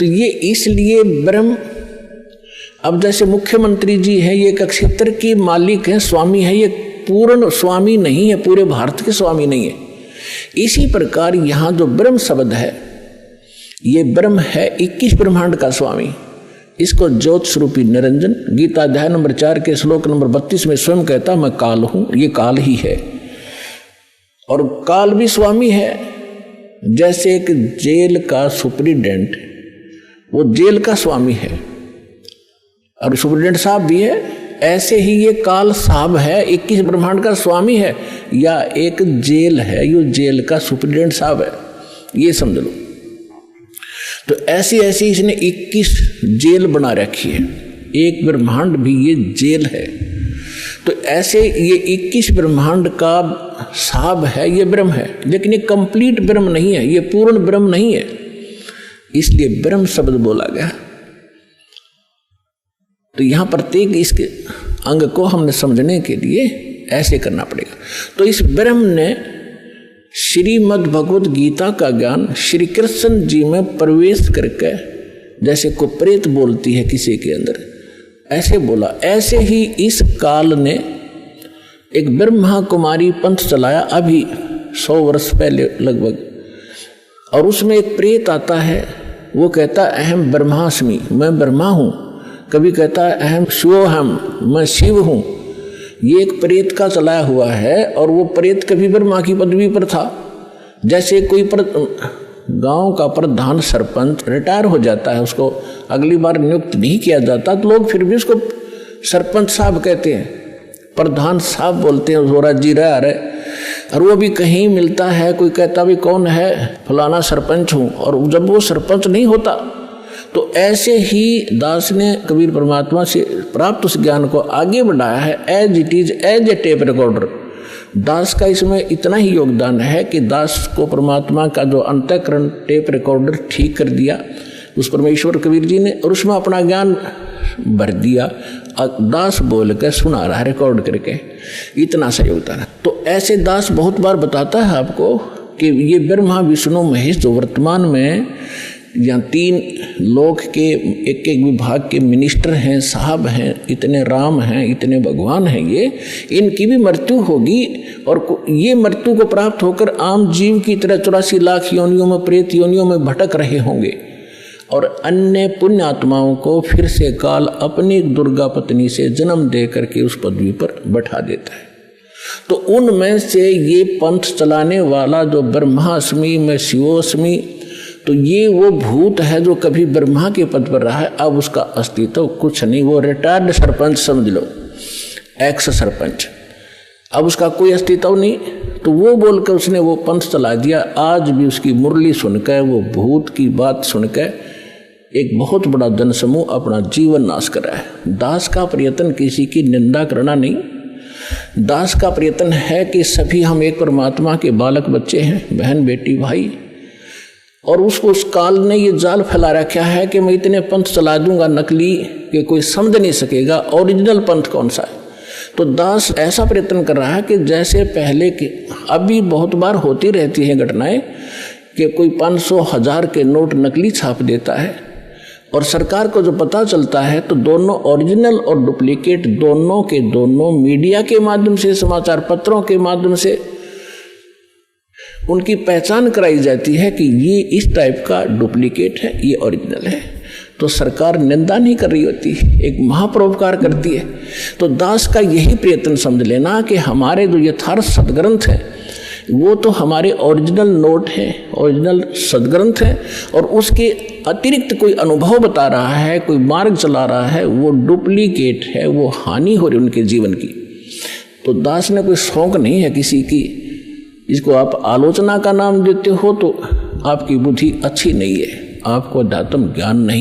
तो ये इसलिए ब्रह्म, अब जैसे मुख्यमंत्री जी हैं, ये एक क्षेत्र के मालिक हैं, स्वामी है, ये पूर्ण स्वामी नहीं है, पूरे भारत के स्वामी नहीं है। इसी प्रकार यहाँ जो ब्रह्म शब्द है, ये ब्रह्म है 21 ब्रह्मांड का स्वामी। इसको ज्योत स्वरूपी निरंजन गीता अध्याय नंबर 4 के श्लोक नंबर 32 में स्वयं कहता, मैं काल हूं, ये काल ही है। और काल भी स्वामी है। जैसे एक जेल का सुप्रिटेंडेंट, वो जेल का स्वामी है और सुप्रिटेंडेंट साहब भी है, ऐसे ही ये काल साहब है, 21 ब्रह्मांड का स्वामी है, या एक जेल है, ये जेल का सुप्रिटेंडेंट साहब है, ये समझ लो। तो ऐसी ऐसी इसने 21 जेल बना रखी है, एक ब्रह्मांड भी ये जेल है। तो ऐसे ये 21 ब्रह्मांड का साहब है, ये ब्रह्म है, लेकिन ये कंप्लीट ब्रह्म नहीं है, ये पूर्ण ब्रह्म नहीं है, इसलिए ब्रह्म शब्द बोला गया। तो यहां प्रत्येक इसके अंग को हमने समझने के लिए ऐसे करना पड़ेगा। तो इस ब्रह्म ने श्रीमद् भगवत गीता का ज्ञान श्री कृष्ण जी में प्रवेश करके, जैसे को प्रेत बोलती है किसी के अंदर, ऐसे बोला। ऐसे ही इस काल ने एक ब्रह्मा कुमारी पंथ चलाया अभी 100 वर्ष पहले लगभग, और उसमें एक प्रेत आता है, वो कहता अहम ब्रह्मास्मि, मैं ब्रह्मा हूँ। कभी कहता है अहम शिवोहम, मैं शिव हूँ। ये एक प्रेत का चलाया हुआ है, और वो प्रेत कभी ब्रह्मा की पदवी पर था। जैसे कोई गांव का प्रधान सरपंच रिटायर हो जाता है, उसको अगली बार नियुक्त नहीं किया जाता, तो लोग फिर भी उसको सरपंच साहब कहते हैं, प्रधान साहब बोलते हैं, जोरा जी रहा है। और वो भी कहीं मिलता है, कोई कहता भी कौन है, फलाना सरपंच हूँ, और जब वो सरपंच नहीं होता। तो ऐसे ही दास ने कबीर परमात्मा से प्राप्त उस ज्ञान को आगे बढ़ाया है, as it is, as a tape recorder. Das का इसमें इतना ही योगदान है कि दास को परमात्मा का जो अंतःकरण टेप रिकॉर्डर ठीक कर दिया उस परमेश्वर कबीर जी ने, और उसमें अपना ज्ञान भर दिया। दास बोल कर सुना रहा है रिकॉर्ड करके, इतना सा योगदान है। तो ऐसे दास बहुत बार बताता है आपको कि ये ब्रह्मा विष्णु महेश जो वर्तमान में यहाँ 3 लोक के एक एक विभाग के मिनिस्टर हैं, साहब हैं, इतने राम हैं, इतने भगवान हैं, ये इनकी भी मृत्यु होगी, और ये मृत्यु को प्राप्त होकर आम जीव की तरह 84 लाख योनियों में, प्रेत योनियों में भटक रहे होंगे, और अन्य पुण्य आत्माओं को फिर से काल अपनी दुर्गा पत्नी से जन्म दे करके उस पदवी पर बैठा देता है। तो उनमें से ये पंथ चलाने वाला जो ब्रह्मास्मि में शिवोस्मि, तो ये वो भूत है जो कभी ब्रह्मा के पद पर रहा है, अब उसका अस्तित्व कुछ नहीं, वो रिटायर्ड सरपंच समझ लो, एक्स सरपंच, अब उसका कोई अस्तित्व नहीं। तो वो बोलकर उसने वो पंथ चला दिया। आज भी उसकी मुरली सुनकर, वो भूत की बात सुनकर एक बहुत बड़ा जनसमूह अपना जीवन नाश कर रहा है। दास का प्रयत्न किसी की निंदा करना नहीं, दास का प्रयत्न है कि सभी हम एक परमात्मा के बालक बच्चे हैं, बहन बेटी भाई, और उसको उस काल ने ये जाल फैला रखा है कि मैं इतने पंथ चला दूंगा नकली कि कोई समझ नहीं सकेगा ओरिजिनल पंथ कौन सा है। तो दास ऐसा प्रयत्न कर रहा है कि जैसे पहले के, अभी बहुत बार होती रहती हैं घटनाएं कि कोई 500,000 के नोट नकली छाप देता है, और सरकार को जो पता चलता है तो दोनों ओरिजिनल और डुप्लीकेट दोनों के दोनों मीडिया के माध्यम से, समाचार पत्रों के माध्यम से उनकी पहचान कराई जाती है कि ये इस टाइप का डुप्लीकेट है, ये ओरिजिनल है। तो सरकार निंदा नहीं कर रही होती, एक महापरोपकार करती है। तो दास का यही प्रयत्न समझ लेना कि हमारे जो यथार्थ सदग्रंथ हैं वो तो हमारे ओरिजिनल नोट हैं, ओरिजिनल सदग्रंथ हैं, और उसके अतिरिक्त कोई अनुभव बता रहा है, कोई मार्ग चला रहा है, वो डुप्लीकेट है, वो हानि हो रही उनके जीवन की। तो दास ने कोई शौक नहीं है किसी की, इसको आप आलोचना का नाम देते हो तो आपकी बुद्धि अच्छी नहीं है, आपको अध्यात्म ज्ञान नहीं।